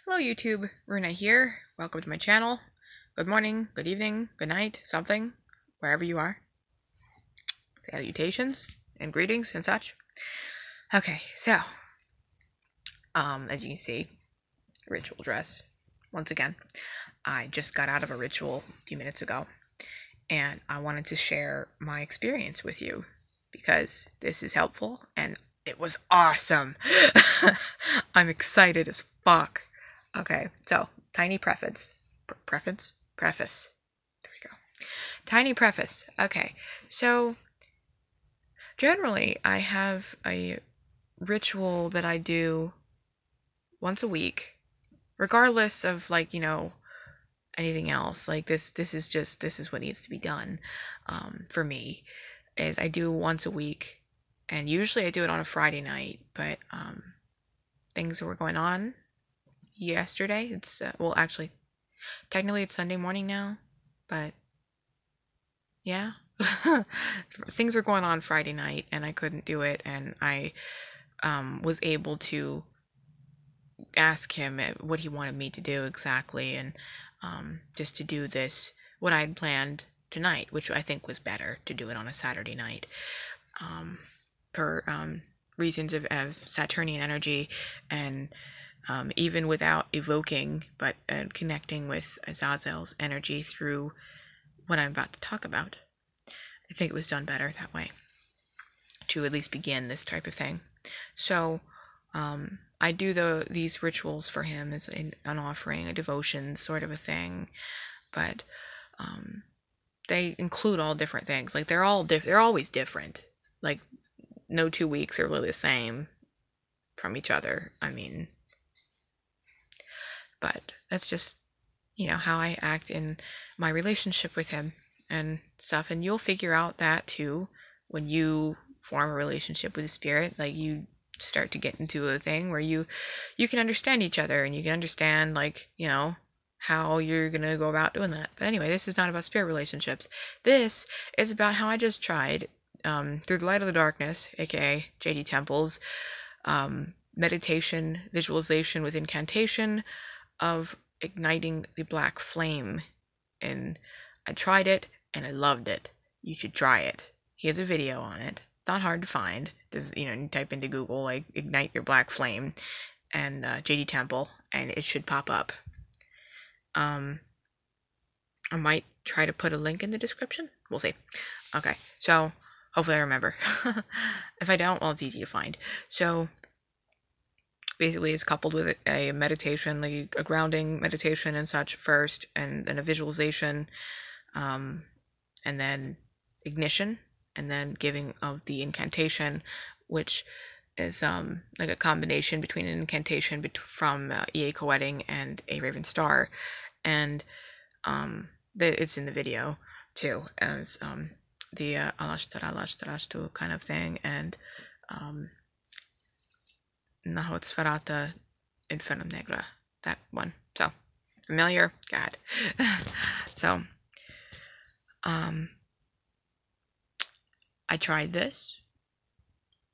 Hello YouTube, Runa here. Welcome to my channel. Good morning, good evening, good night, something, wherever you are. Salutations and greetings and such. Okay, so, as you can see, ritual dress. Once again, I just got out of a ritual a few minutes ago, and I wanted to share my experience with you because this is helpful and it was awesome. I'm excited as fuck. Okay, so, tiny preface. Preface? There we go. Tiny preface. Okay, so, generally, I have a ritual that I do once a week, regardless of, like, anything else. Like, this is what needs to be done, for me, is I do once a week, and usually I do it on a Friday night, but, things were going on yesterday. It's well, actually, technically it's Sunday morning now, but yeah. Things were going on Friday night and I couldn't do it, and I was able to ask him what he wanted me to do exactly, and just to do this what I had planned tonight, which I think was better to do it on a Saturday night, for reasons of Saturnian energy, and even without evoking, but connecting with Azazel's energy through what I'm about to talk about. I think it was done better that way, to at least begin this type of thing. So, I do these rituals for him as an offering, a devotion sort of a thing, but they include all different things. Like, they're always different. Like, no 2 weeks are really the same from each other. I mean, but that's just, how I act in my relationship with him and stuff. And you'll figure out that too when you form a relationship with the spirit. Like, you start to get into a thing where you can understand each other, and you can understand, like, how you're gonna go about doing that. But anyway, this is not about spirit relationships. This is about how I just tried, through the light of the darkness, aka JD Temple's meditation, visualization with incantation of igniting the black flame. And I tried it and I loved it. You should try it. He has a video on it. Not hard to find. Just, you type into Google, like, ignite your black flame and JD Temple, and it should pop up. I might try to put a link in the description. We'll see. Okay, so hopefully I remember. If I don't, well, it's easy to find. So basically, it's coupled with a meditation, like a grounding meditation and such first, and then a visualization, and then ignition, and then giving of the incantation, which is like a combination between an incantation from E.A. Coetting and a Raven Star, and it's in the video too, as the Alashtarashtu kind of thing, and Nahot Sfarata Infernum Negra, that one. So, familiar? God. So, I tried this,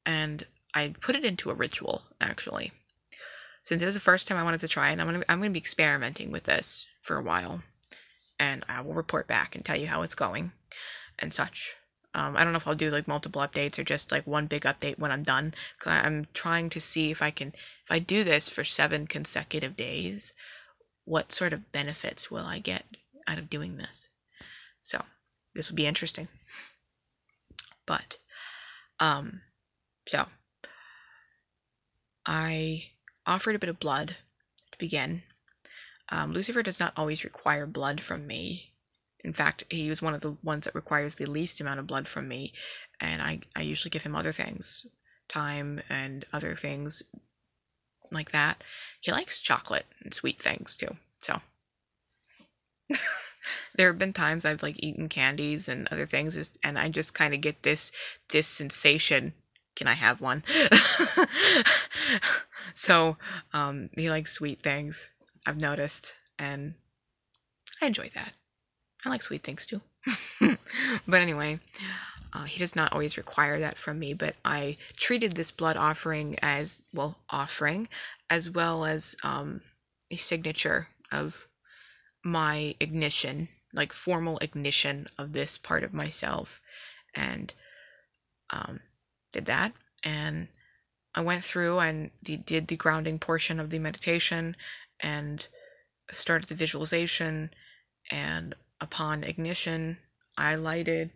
and I put it into a ritual, actually. Since it was the first time I wanted to try it, I'm gonna be experimenting with this for a while, and I will report back and tell you how it's going, and such. I don't know if I'll do, like, multiple updates or just, like, one big update when I'm done. Cause I'm trying to see if I do this for 7 consecutive days, what sort of benefits will I get out of doing this? So, this will be interesting. But, so, I offered a bit of blood to begin. Lucifer does not always require blood from me. In fact, he was one of the ones that requires the least amount of blood from me, and I usually give him other things, time and other things like that. He likes chocolate and sweet things too, so there have been times I've, like, eaten candies and other things, and I just kind of get this sensation, can I have one? So he likes sweet things, I've noticed, and I enjoy that. I like sweet things too. But anyway, he does not always require that from me, but I treated this blood offering as, well, offering, as well as a signature of my ignition, like formal ignition of this part of myself, and did that. And I went through and did the grounding portion of the meditation and started the visualization, and upon ignition, I lit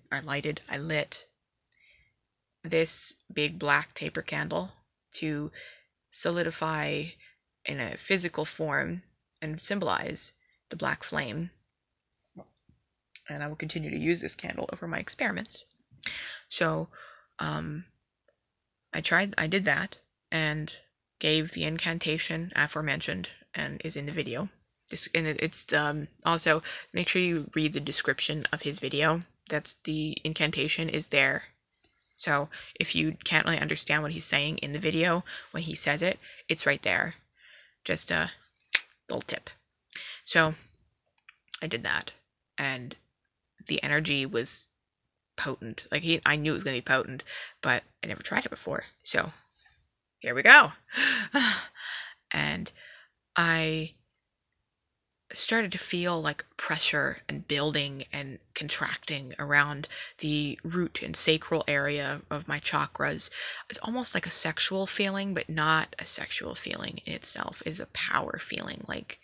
this big black taper candle to solidify in a physical form and symbolize the black flame. And I will continue to use this candle over my experiments. So, I did that and gave the incantation aforementioned and is in the video. And it's also, make sure you read the description of his video. That's the incantation is there. So if you can't really understand what he's saying in the video when he says it, it's right there. Just a little tip. So I did that, and the energy was potent. Like, I knew it was going to be potent, but I never tried it before. So here we go. And I started to feel like pressure and building and contracting around the root and sacral area of my chakras. It's almost like a sexual feeling, but not a sexual feeling in itself. It's a power feeling, like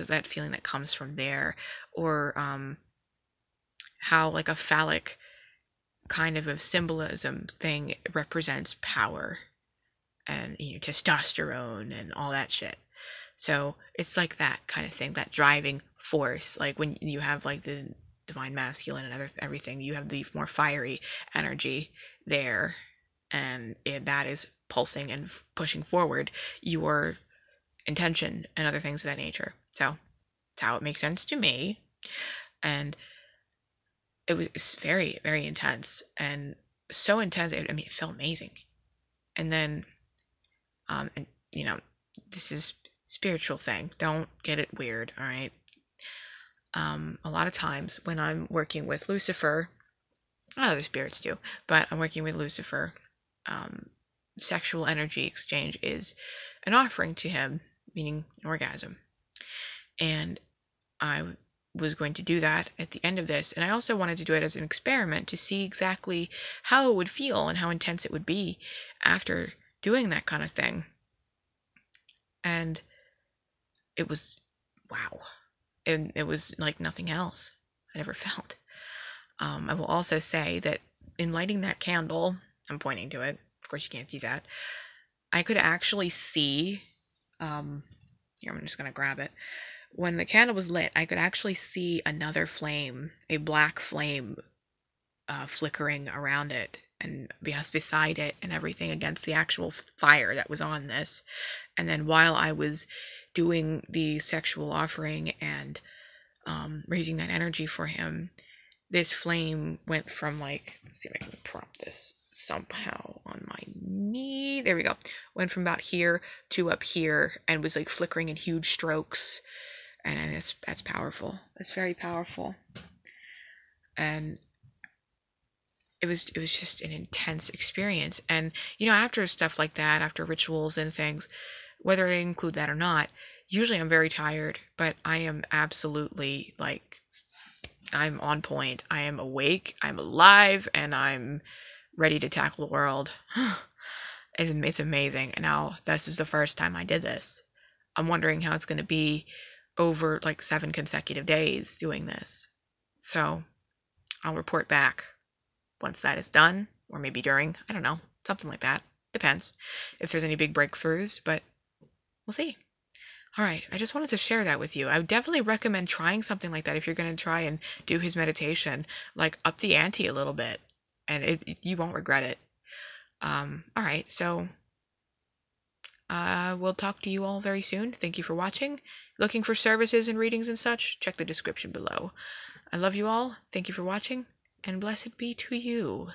that feeling that comes from there, or how like a phallic kind of a symbolism thing represents power and, you know, testosterone and all that shit. So it's like that kind of thing, that driving force. Like when you have like the divine masculine and everything, you have the more fiery energy there, and that is pulsing and pushing forward your intention and other things of that nature. So it's how it makes sense to me. And it was very, very intense, and so intense. I mean, it felt amazing. And then, and you know, this is spiritual thing. Don't get it weird, all right? A lot of times when I'm working with Lucifer, other spirits do, but I'm working with Lucifer, sexual energy exchange is an offering to him, meaning an orgasm. And I was going to do that at the end of this, and I also wanted to do it as an experiment to see exactly how it would feel and how intense it would be after doing that kind of thing. And it was, wow. And it was like nothing else I'd ever felt. I will also say that in lighting that candle, I'm pointing to it, of course you can't see that, I could actually see, here, I'm just going to grab it. When the candle was lit, I could actually see another flame, a black flame, flickering around it and beside it and everything, against the actual fire that was on this. And then while I was doing the sexual offering and raising that energy for him, this flame went from, like, let's see if I can prop this somehow on my knee. There we go. Went from about here to up here and was like flickering in huge strokes. And that's powerful. It's very powerful. And it was just an intense experience. And, you know, after stuff like that, after rituals and things, whether they include that or not, usually I'm very tired, but I am absolutely, like, I'm on point. I am awake, I'm alive, and I'm ready to tackle the world. It's amazing. And now, this is the first time I did this. I'm wondering how it's going to be over, like, 7 consecutive days doing this. So, I'll report back once that is done, or maybe during, I don't know, something like that. Depends if there's any big breakthroughs, but we'll see. Alright, I just wanted to share that with you. I would definitely recommend trying something like that if you're going to try and do his meditation. Like, up the ante a little bit, and you won't regret it. Alright, so we'll talk to you all very soon. Thank you for watching. Looking for services and readings and such? Check the description below. I love you all. Thank you for watching, and blessed be to you.